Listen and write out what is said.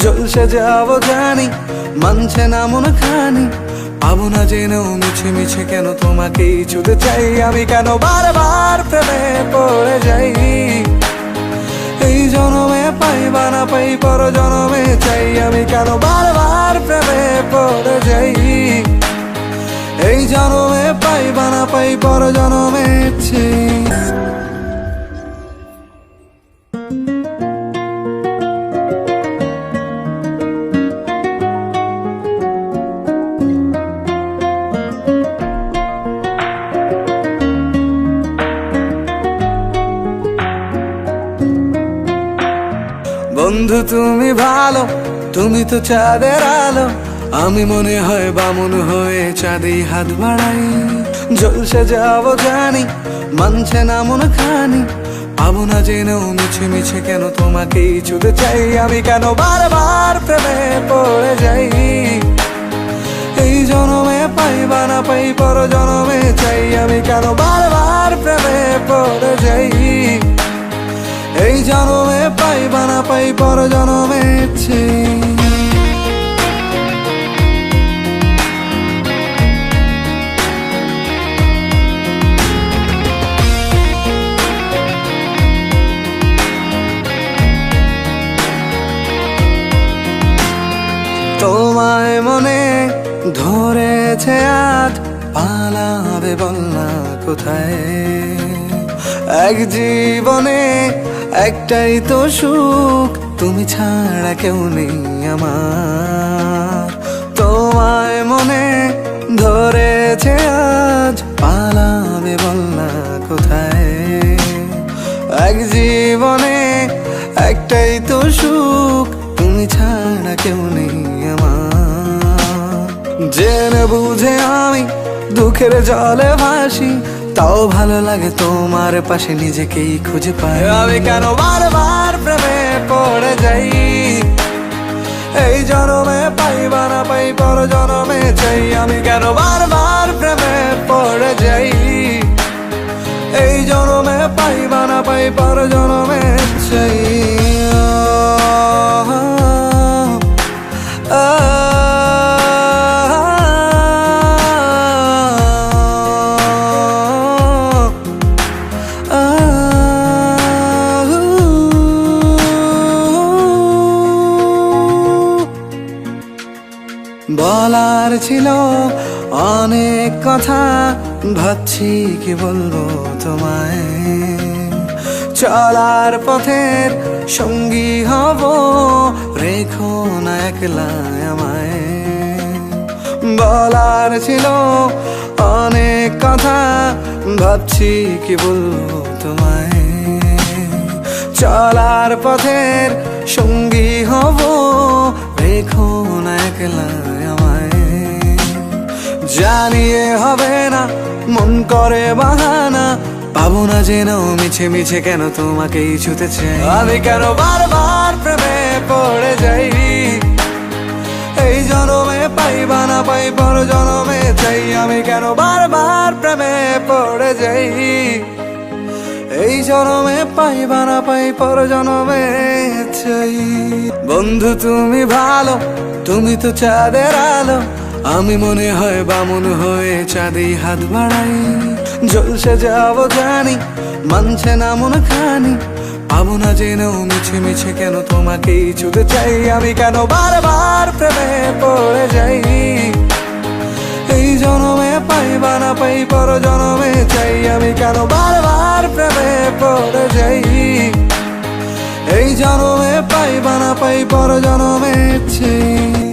জলসে যাবো জানি, মানছে না মন খানি। পাবো না জেনেও মিছে মিছে কেন তোমাকেই ছুতে চাই আমি, কেন বারবার প্রেমে পড়ে যাই। এই জনমে পাই বা না পাই পর জনমে চাই আমি, কেন বারবার প্রেমে পড়ে যাই। এই জনমে পাই বা না পাই পর জনমে চাই। বন্ধু তুমি ভালো, তুমি তো চাঁদের আলো। আমি মনে হয় বামুন হয়ে চাঁদে হাত বাড়াই। জলসে যাবো জানি, মানছে না মন খানি। পাবো না জেনেও মিছে মিছে কেন তোমাকেই ছুতে চাই আমি, কেন বারবার প্রেমে পড়ে যাই। এই জনমে পাই বা না পাই পর জনমে চাই আমি, কেন বারবার প্রেমে পড়ে যাই। এই জনমে পাই বা না পাই পর জনমে চাই। তোমায় মনে ধরেছে আজ, পালাবে বল না কোথায়। এক জীবনে একটাই তো সুখ, তুমি ছাড়া কেউ নেই আমার। তোমায় মনে ধরেছে আজ, পালাবে বল না কোথায়। এক জীবনে একটাই তো সুখ, তুমি ছাড়া কেউ নেই আমার। জেনে বুঝে আমি দুঃখের জলে ভাসি, তাও ভালো লাগে তোমার পাশে নিজেকেই খুঁজে পাই আমি, কেন বারবার প্রেমে পড়ে যাই। এই জনমে পাই বা না পাই পর জনমে চাই আমি, কেন বারবার প্রেমে পড়ে যাই। এই জনমে পাই বা না পাই পর জনমে চাই। বলার ছিল অনেক কথা, ভাবছি কি বলবো তোমায়। চলার পথের সঙ্গী হব, রেখো না একলা আমায়। বলার ছিল অনেক কথা, ভাবছি কি বলবো তোমায়। চলার পথের সঙ্গী হব, রেখো না একলা আমায়। জানিয়ে হবে না মন করে বাহানা, পাবো না জেনেও মিছে মিছে কেন তোমাকেই ছুতে চাই আমি, কেন বারবার প্রেমে পড়ে যাই। এই জনমে পাই বা না পাই পর জনমে চাই আমি, কেন বারবার প্রেমে পড়ে যাই। এই জনমে পাই বা না পাই পর জনমে চাই। বন্ধু তুমি ভালো, তুমি তো চাঁদের আলো। আমি মনে হয় বামুন হয়ে চাঁদে হাত বাড়াই। জলসে যাবো জানি, মানছে না মন খানি। পাবো না জেনেও মিছে মিছে কেন তোমাকেই ছুতে চাই আমি, কেন বারবার প্রেমে পড়ে যাই। এই জনমে পাই বা না পাই পর জনমে চাই আমি, কেন বারবার প্রেমে পড়ে যাই। এই জনমে পাই বা না পাই পর জনমে চাই।